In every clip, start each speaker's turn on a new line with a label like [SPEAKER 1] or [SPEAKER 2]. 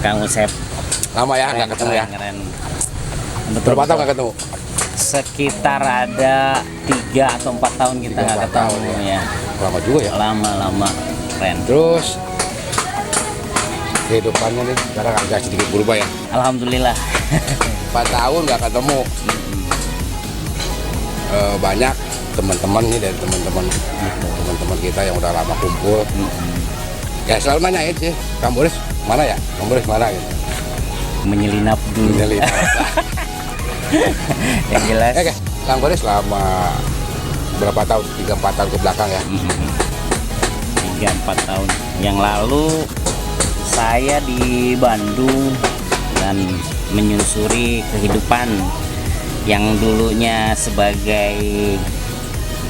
[SPEAKER 1] Kang Usep.
[SPEAKER 2] Lama ya nggak ketemu ya?
[SPEAKER 1] Keren.
[SPEAKER 2] Berapa tahun nggak ketemu?
[SPEAKER 1] Sekitar ada 3 atau 4 tahun kita nggak ketemu ya.
[SPEAKER 2] Lama juga ya?
[SPEAKER 1] Lama. Keren.
[SPEAKER 2] Terus kehidupannya nih sekarang agak sedikit berubah ya?
[SPEAKER 1] Alhamdulillah.
[SPEAKER 2] 4 tahun nggak ketemu. Banyak teman-teman nih dari teman-teman kita yang udah lama kumpul. Ya selalu nanyain sih, Kang Boris mana ya? Kang Boris mana gitu.
[SPEAKER 1] Menyelinap dulu. Yang jelas.
[SPEAKER 2] Oke, Kang Boris selama berapa tahun? 3-4 tahun ke belakang ya?
[SPEAKER 1] 3-4 tahun yang lalu saya di Bandung dan menyusuri kehidupan yang dulunya sebagai,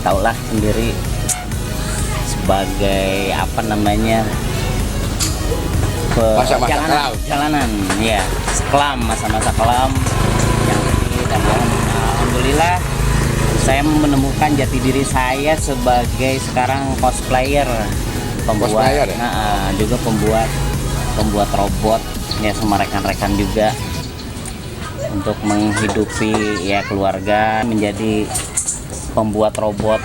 [SPEAKER 1] taulah sendiri, sebagai apa namanya, jalanan ya, kelam, masa-masa kelam yang ini. Dan alhamdulillah saya menemukan jati diri saya sebagai sekarang cosplayer, pembuat juga pembuat robot ya, sama rekan-rekan juga, untuk menghidupi ya keluarga, menjadi pembuat robot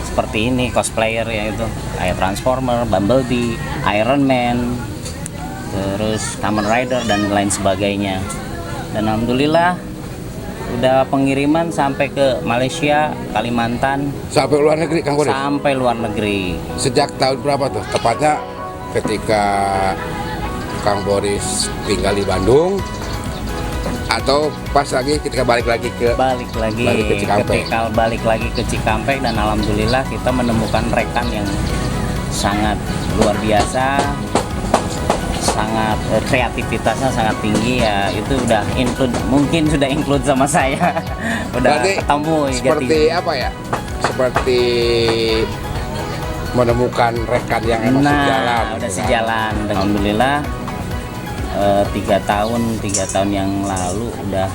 [SPEAKER 1] seperti ini, cosplayer yaitu kayak Transformer, Bumblebee, Iron Man, terus Kamen Rider dan lain sebagainya. Dan alhamdulillah udah pengiriman sampai ke Malaysia, Kalimantan,
[SPEAKER 2] sampai luar negeri, Kang Boris?
[SPEAKER 1] Sampai luar negeri.
[SPEAKER 2] Sejak tahun berapa tuh? Tepatnya ketika Kang Boris tinggal di Bandung, atau pas lagi ketika balik lagi ke Cikampek?
[SPEAKER 1] Ketika balik lagi ke Cikampek, dan alhamdulillah kita menemukan rekan yang sangat luar biasa, sangat kreativitasnya sangat tinggi ya. Itu udah mungkin sudah include sama saya. Udah
[SPEAKER 2] berarti
[SPEAKER 1] ketemu
[SPEAKER 2] seperti apa ya, seperti menemukan rekan yang emang sejalan.
[SPEAKER 1] Udah sejalan. Alhamdulillah 3 tahun yang lalu udah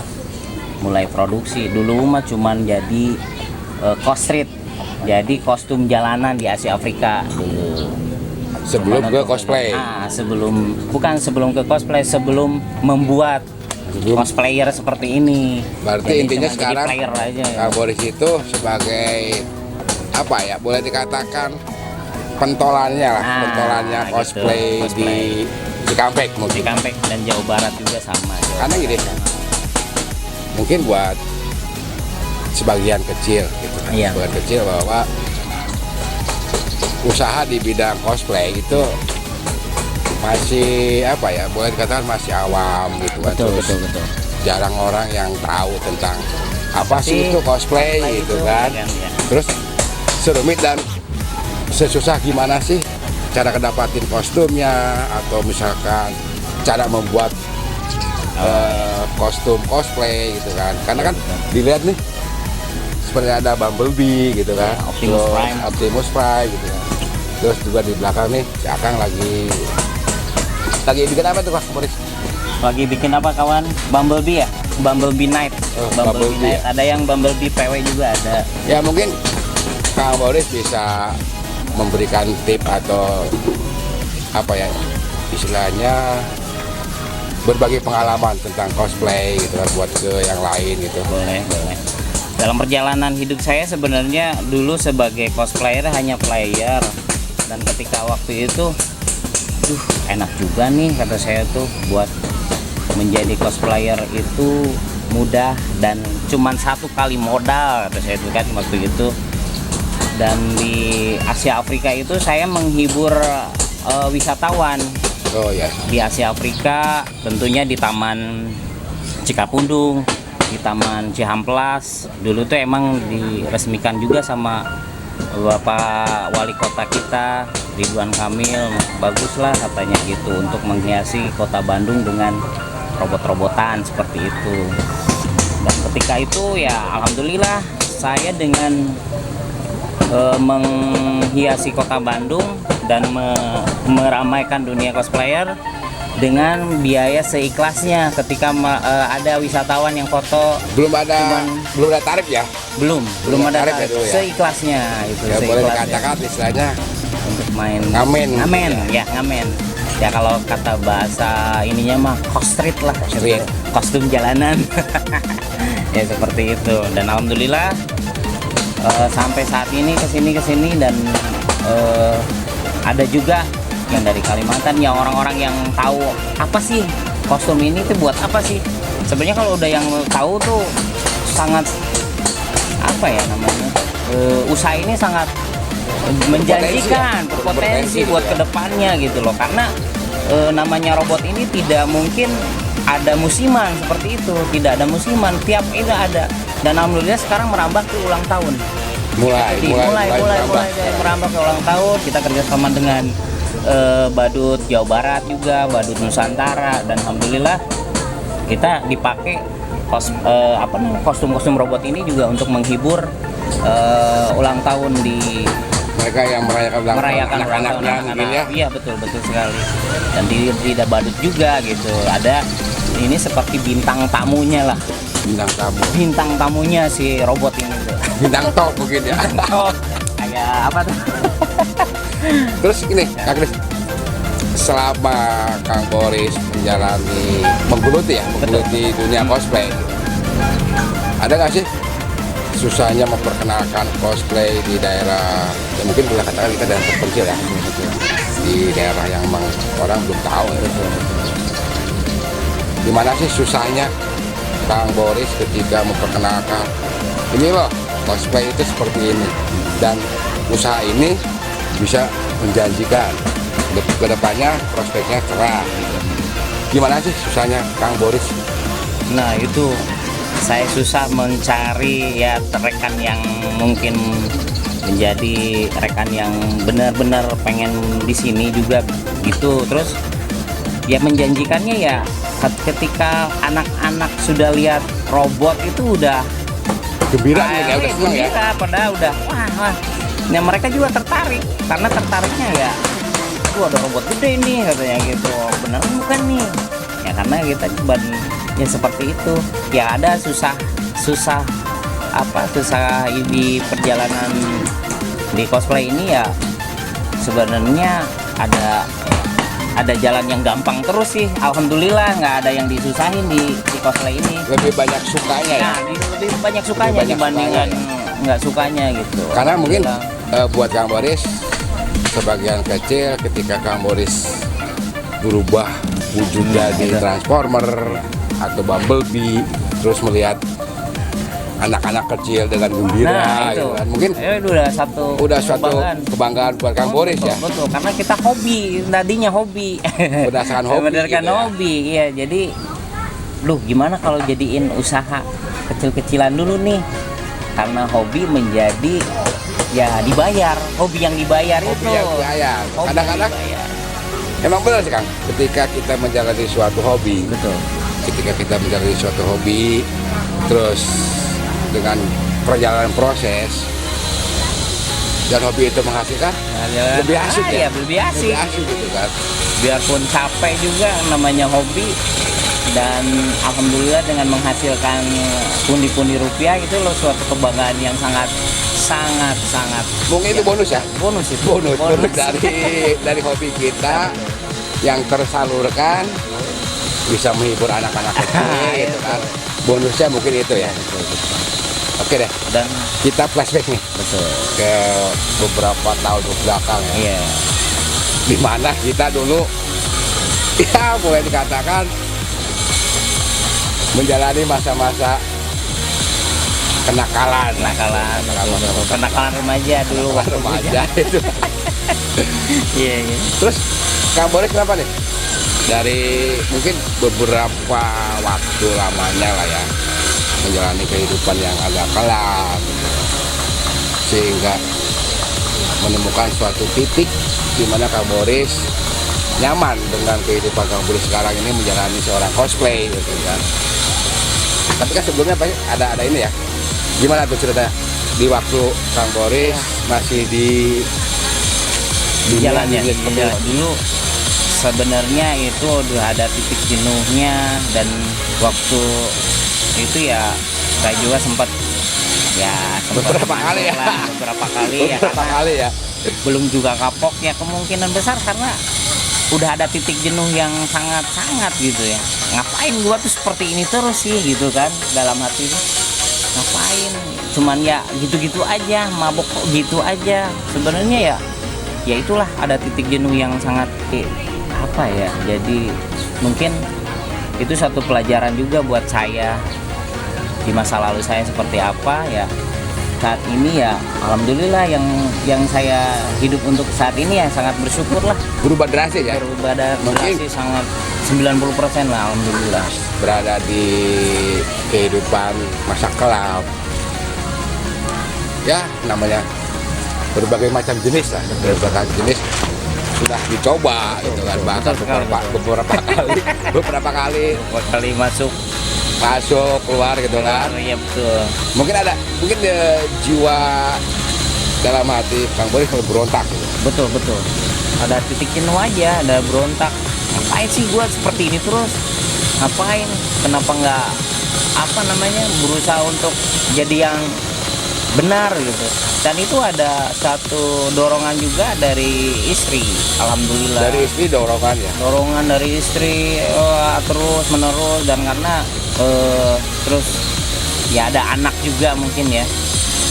[SPEAKER 1] mulai produksi. Dulu mah cuman jadi cosplay, jadi kostum jalanan di Asia Afrika dulu.
[SPEAKER 2] Sebelum ke cosplay?
[SPEAKER 1] Sebelum ke cosplay, sebelum membuat cosplayer seperti ini.
[SPEAKER 2] Berarti jadi intinya sekarang
[SPEAKER 1] aja,
[SPEAKER 2] Kang Boris itu sebagai apa ya, boleh dikatakan pentolannya lah, pentolannya cosplay
[SPEAKER 1] gitu,
[SPEAKER 2] di Cikampek mungkin.
[SPEAKER 1] Cikampek dan Jawa Barat juga sama.
[SPEAKER 2] Karena gini, mungkin buat sebagian kecil gitu kan, sebagian kecil bahwa usaha di bidang cosplay itu masih apa ya, boleh dikatakan masih awam gitu kan.
[SPEAKER 1] Betul.
[SPEAKER 2] Jarang orang yang tahu tentang apa sih itu cosplay gitu kan. Terus serumit dan sesusah gimana sih cara kedapatin kostumnya, atau misalkan cara membuat kostum cosplay gitu kan. Karena kan dilihat nih seperti ada Bumblebee gitu kan, Optimus Prime gitu kan. Terus juga di belakang nih si Akang lagi bikin apa tuh, Pak Boris?
[SPEAKER 1] Lagi bikin apa kawan? Bumblebee ya? Bumblebee Night. Bumblebee Night. Ada yang Bumblebee PW juga ada.
[SPEAKER 2] Ya mungkin Kang Boris bisa memberikan tip atau apa ya istilahnya, berbagi pengalaman tentang cosplay gitu kan, buat ke yang lain gitu.
[SPEAKER 1] Boleh. Dalam perjalanan hidup saya sebenarnya dulu sebagai cosplayer hanya player, dan ketika waktu itu enak juga nih kata saya tuh, buat menjadi cosplayer itu mudah dan cuman 1 kali modal kata saya tuh kan waktu itu. Dan di Asia Afrika itu saya menghibur wisatawan.
[SPEAKER 2] Oh ya.
[SPEAKER 1] Di Asia Afrika tentunya di Taman Cikapundung, di Taman Cihamplas. Dulu tuh emang diresmikan juga sama Bapak Wali Kota kita, Ridwan Kamil. Baguslah katanya gitu, untuk menghiasi kota Bandung dengan robot-robotan seperti itu. Dan ketika itu ya alhamdulillah saya dengan menghiasi kota Bandung dan meramaikan dunia cosplayer dengan biaya seikhlasnya. Ketika ada wisatawan yang foto,
[SPEAKER 2] belum ada tarif ya?
[SPEAKER 1] Belum ada tarif
[SPEAKER 2] ya,
[SPEAKER 1] seikhlasnya itu.
[SPEAKER 2] Ya, boleh dikatakan istilahnya
[SPEAKER 1] untuk main
[SPEAKER 2] ngamen.
[SPEAKER 1] Ya ngamen. Ya kalau kata bahasa ininya mah street lah,
[SPEAKER 2] Street.
[SPEAKER 1] kostum jalanan. Ya seperti itu. Dan alhamdulillah sampai saat ini kesini dan ada juga yang dari Kalimantan, yang orang-orang yang tahu apa sih kostum ini tuh buat apa sih. Sebenarnya kalau udah yang tahu tuh sangat apa ya namanya, usaha ini sangat menjanjikan, berpotensi buat kedepannya gitu loh, karena namanya robot ini tidak mungkin ada musiman seperti itu, tidak ada musiman, tiap itu ada. Dan alhamdulillah sekarang merambah ke ulang tahun.
[SPEAKER 2] mulai
[SPEAKER 1] Merambah ke ulang tahun. Kita kerjasama dengan Badut Jawa Barat juga, Badut Nusantara, dan alhamdulillah kita dipakai kostum-kostum robot ini juga untuk menghibur ulang tahun di
[SPEAKER 2] mereka yang merayakan ulang tahun anak-anaknya mungkin ya.
[SPEAKER 1] Iya betul sekali. Dan di Badut juga gitu ada ini seperti bintang tamunya lah, bintang tamunya si robot ini tuh.
[SPEAKER 2] Bintang top mungkin ya.
[SPEAKER 1] Oh, kayak apa tuh?
[SPEAKER 2] Terus ini Kang Kris, selama Kang Boris menggeluti dunia cosplay, ada nggak sih susahnya memperkenalkan cosplay di daerah, ya mungkin boleh katakan kita daerah terpencil ya, di daerah yang memang orang belum tahu itu. Gimana sih susahnya Kang Boris ketika memperkenalkan ini loh cosplay itu seperti ini, dan usaha ini bisa menjanjikan kedepannya prospeknya cerah. Gimana sih susahnya Kang Boris?
[SPEAKER 1] Nah itu saya susah mencari ya rekan yang mungkin menjadi rekan yang benar-benar pengen di sini juga gitu. Terus ya menjanjikannya ya ketika anak-anak sudah lihat robot itu udah
[SPEAKER 2] Gembira ya, udah senang ya.
[SPEAKER 1] Pada udah wah. Nah mereka juga tertarik, karena tertariknya ya, ada robot gede nih katanya gitu. Beneran bukan nih? Ya karena kita coba ya seperti itu. Ya ada susah di perjalanan di cosplay ini ya. Sebenarnya ada jalan yang gampang terus sih. Alhamdulillah nggak ada yang disusahin di cosplay ini.
[SPEAKER 2] Lebih banyak sukanya ya.
[SPEAKER 1] Nah, lebih banyak sukanya dibandingkan nggak sukanya gitu.
[SPEAKER 2] Karena mungkin buat Kang Boris sebagian kecil ketika Kang Boris berubah wujud jadi Transformer atau Bumblebee, terus melihat anak-anak kecil dengan gembira, gitu kan. Mungkin
[SPEAKER 1] itu udah satu
[SPEAKER 2] kebanggaan buat Kang Boris ya.
[SPEAKER 1] Betul, karena kita tadinya hobi.
[SPEAKER 2] Berdasarkan hobi.
[SPEAKER 1] Berdasarkan
[SPEAKER 2] gitu
[SPEAKER 1] hobi, ya. Jadi, gimana kalau jadiin usaha kecil-kecilan dulu nih? Karena hobi menjadi ya dibayar, hobi yang dibayar
[SPEAKER 2] Hobi
[SPEAKER 1] itu.
[SPEAKER 2] yang dibayar. Kadang-kadang emang benar sih Kang, ketika kita menjalani suatu hobi,
[SPEAKER 1] betul.
[SPEAKER 2] Ketika kita menjalani suatu hobi, terus dengan perjalanan proses dan hobi itu menghasilkan, lebih asik ya,
[SPEAKER 1] lebih asik
[SPEAKER 2] gitu kan.
[SPEAKER 1] Biarpun capek juga namanya hobi, dan alhamdulillah dengan menghasilkan pundi-pundi rupiah itu loh suatu kebanggaan yang sangat
[SPEAKER 2] Mungkin itu bonus ya,
[SPEAKER 1] bonus
[SPEAKER 2] dari hobi kita yang tersalurkan bisa menghibur anak-anak kecil gitu kan. Bonusnya mungkin itu ya. Oke deh,
[SPEAKER 1] dan
[SPEAKER 2] kita flashback nih
[SPEAKER 1] betul
[SPEAKER 2] ke beberapa tahun ke belakang ya.
[SPEAKER 1] iya.
[SPEAKER 2] Dimana kita dulu ya boleh dikatakan menjalani masa-masa kenakalan
[SPEAKER 1] remaja dulu waktu
[SPEAKER 2] remaja itu.
[SPEAKER 1] Iya.
[SPEAKER 2] Terus Kang Boris kenapa nih? Dari mungkin beberapa waktu lamanya lah ya menjalani kehidupan yang agak kelam gitu, sehingga menemukan suatu titik di mana Kang Boris nyaman dengan kehidupan Kang Boris sekarang ini menjalani seorang cosplay gitu kan. Tapi kan sebelumnya ada ini ya. Gimana tuh ceritanya di waktu Kang Boris masih di
[SPEAKER 1] jalannya dulu? Sebenarnya itu udah ada titik jenuhnya, dan waktu itu ya saya juga sempat
[SPEAKER 2] beberapa kali ya
[SPEAKER 1] belum juga kapok ya, kemungkinan besar karena udah ada titik jenuh yang sangat-sangat gitu ya. Ngapain gua tuh seperti ini terus sih gitu kan dalam hati tuh. Ngapain? Cuman ya gitu-gitu aja, mabok gitu aja. Sebenarnya ya itulah ada titik jenuh yang sangat apa ya. Jadi mungkin itu satu pelajaran juga buat saya di masa lalu saya seperti apa ya. Saat ini ya alhamdulillah yang saya hidup untuk saat ini ya sangat bersyukur lah.
[SPEAKER 2] Berubah drastis ya.
[SPEAKER 1] Berubah drastis sangat 90% lah alhamdulillah.
[SPEAKER 2] Berada di kehidupan masa kelam. Ya namanya berbagai macam jenis lah, berbagai jenis sudah dicoba gitu kan, bahkan beberapa kali masuk keluar gitu kan.
[SPEAKER 1] Iya betul.
[SPEAKER 2] Mungkin jiwa dalam hati Kang Boris kalau berontak gitu.
[SPEAKER 1] Betul. Ada titik jenuh aja, ada berontak. Ngapain sih gua seperti ini terus? Ngapain? Kenapa nggak berusaha untuk jadi yang benar gitu. Dan itu ada satu dorongan juga dari istri, alhamdulillah.
[SPEAKER 2] Dari istri dorongan ya?
[SPEAKER 1] Dorongan dari istri terus menerus, dan karena terus ya ada anak juga mungkin ya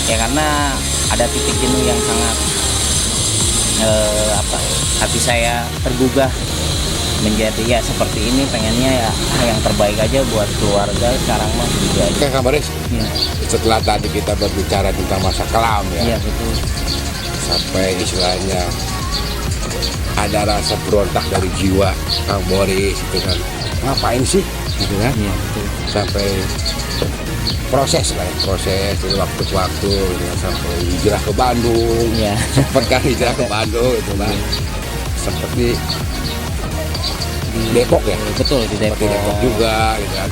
[SPEAKER 1] karena ada titik jenuh yang sangat hati saya tergugah menjadi ya seperti ini, pengennya ya yang terbaik aja buat keluarga sekarang mah gitu aja.
[SPEAKER 2] Oke Kang Boris,
[SPEAKER 1] ya.
[SPEAKER 2] Setelah tadi kita berbicara tentang masa kelam ya,
[SPEAKER 1] iya betul,
[SPEAKER 2] sampai istilahnya ada rasa berontak dari jiwa Kang Boris gitu kan, ngapain sih gitu kan,
[SPEAKER 1] iya betul,
[SPEAKER 2] sampai proses dari waktu ke waktu gitu kan, sampai hijrah ke Bandung,
[SPEAKER 1] ya.
[SPEAKER 2] sempat kan hijrah ke Bandung itu kan, sempat di Depok ya,
[SPEAKER 1] betul di
[SPEAKER 2] Depok juga gitu kan,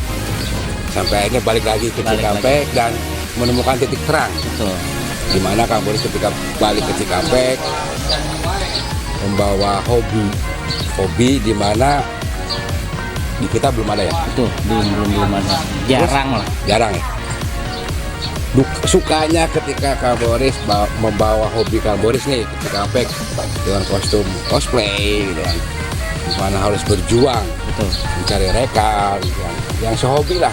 [SPEAKER 2] sampai akhirnya balik lagi ke Cikampek dan menemukan titik terang.
[SPEAKER 1] Betul.
[SPEAKER 2] Di mana Kang Boris ketika balik ke Cikampek membawa hobi di mana di kita belum ada ya.
[SPEAKER 1] Betul, belum ada. Jarang
[SPEAKER 2] ya. Sukanya ketika Kang Boris membawa hobi Kang Boris nih ke Cikampek dengan kostum cosplay gitu kan. Di mana harus berjuang,
[SPEAKER 1] betul,
[SPEAKER 2] mencari rekan yang sehobi lah.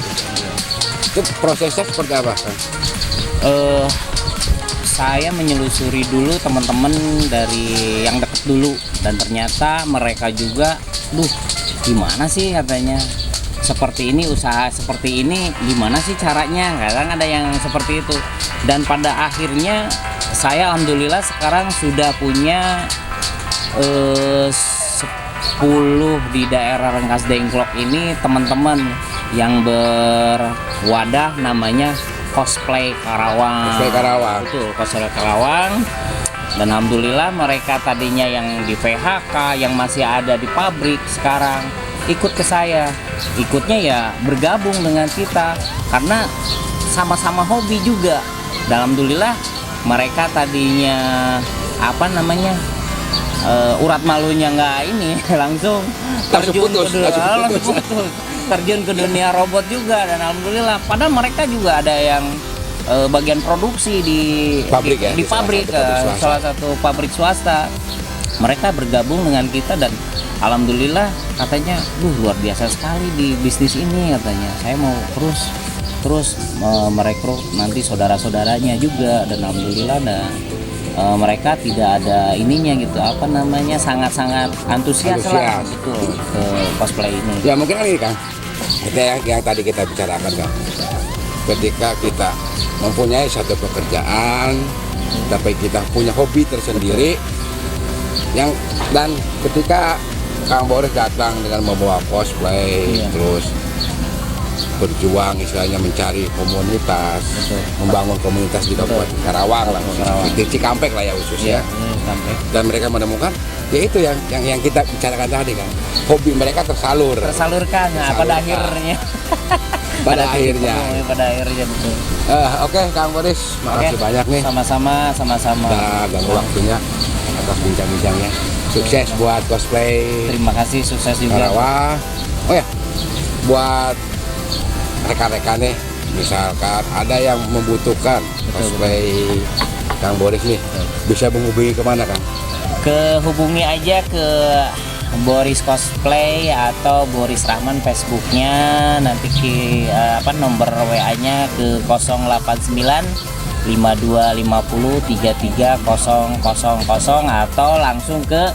[SPEAKER 2] Itu prosesnya seperti apa kan?
[SPEAKER 1] Saya menyelusuri dulu teman-teman dari yang dekat dulu, dan ternyata mereka juga, gimana sih katanya seperti ini, usaha seperti ini gimana sih caranya, kadang ada yang seperti itu. Dan pada akhirnya saya alhamdulillah sekarang sudah punya 10 di daerah Rengkas Dengklok ini teman-teman yang berwadah namanya Cosplay Karawang. Betul, Cosplay Karawang. Dan alhamdulillah mereka tadinya yang di PHK, yang masih ada di pabrik, sekarang ikut ke saya. Ikutnya ya bergabung dengan kita karena sama-sama hobi juga. Dan alhamdulillah mereka tadinya urat malunya nggak ini langsung terjun ke dunia robot juga. Dan alhamdulillah padahal mereka juga ada yang bagian produksi di pabrik, salah satu pabrik swasta. Mereka bergabung dengan kita dan alhamdulillah katanya luar biasa sekali di bisnis ini katanya. Saya mau terus merekrut nanti saudara-saudaranya juga, dan alhamdulillah mereka tidak ada ininya gitu, sangat-sangat antusias lah betul ke cosplay ini.
[SPEAKER 2] Ya mungkin ini Kang, yang tadi kita bicarakan Kang, ketika kita mempunyai satu pekerjaan tapi kita punya hobi tersendiri, dan ketika Kang Boris datang dengan membawa cosplay, terus berjuang istilahnya mencari komunitas, membangun komunitas di Kabupaten Karawang lah, di Cikampek lah ya khususnya. Dan mereka menemukan ya itu yang kita bicarakan tadi kan, hobi mereka tersalurkan.
[SPEAKER 1] Pada akhirnya
[SPEAKER 2] pada akhirnya
[SPEAKER 1] betul.
[SPEAKER 2] Oke, Kang Boris, makasih banyak nih.
[SPEAKER 1] Sama-sama.
[SPEAKER 2] Udah ganggu waktunya atas bincang-bincangnya. Sukses buat cosplay.
[SPEAKER 1] Terima kasih, sukses juga.
[SPEAKER 2] Karawang. Oh ya, buat rekan-rekannya, misalkan ada yang membutuhkan cosplay Kang Boris nih, bisa menghubungi kemana Kang?
[SPEAKER 1] Hubungi aja ke Boris Cosplay atau Boris Rahman Facebooknya, nanti nomor WA-nya ke 089 5250 33000 atau langsung ke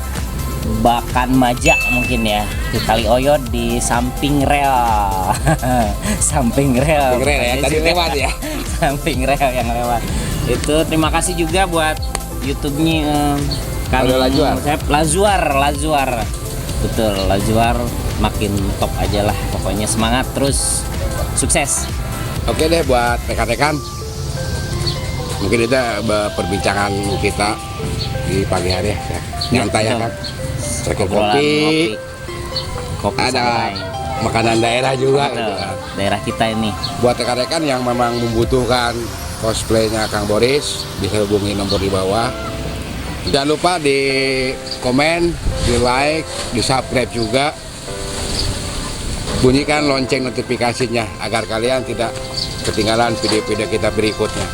[SPEAKER 1] Bakan Maja mungkin ya, ke Kali Oyod di samping rel. Samping rel
[SPEAKER 2] ya, tadi lewat ya.
[SPEAKER 1] Samping rel yang lewat itu. Terima kasih juga buat YouTube-nya Kang Lazuar. Betul, Lazuar makin top aja lah, pokoknya semangat terus, sukses.
[SPEAKER 2] Oke deh buat rekan-rekan, mungkin itu perbincangan kita di pagi hari ya, nyantai ya kan, circle kopi, ada
[SPEAKER 1] santai.
[SPEAKER 2] Makanan daerah juga gitu.
[SPEAKER 1] Daerah kita ini.
[SPEAKER 2] Buat rekan-rekan yang memang membutuhkan cosplaynya Kang Boris, bisa hubungi nomor di bawah. Jangan lupa di komen, di like, di subscribe juga. Bunyikan lonceng notifikasinya agar kalian tidak ketinggalan video-video kita berikutnya.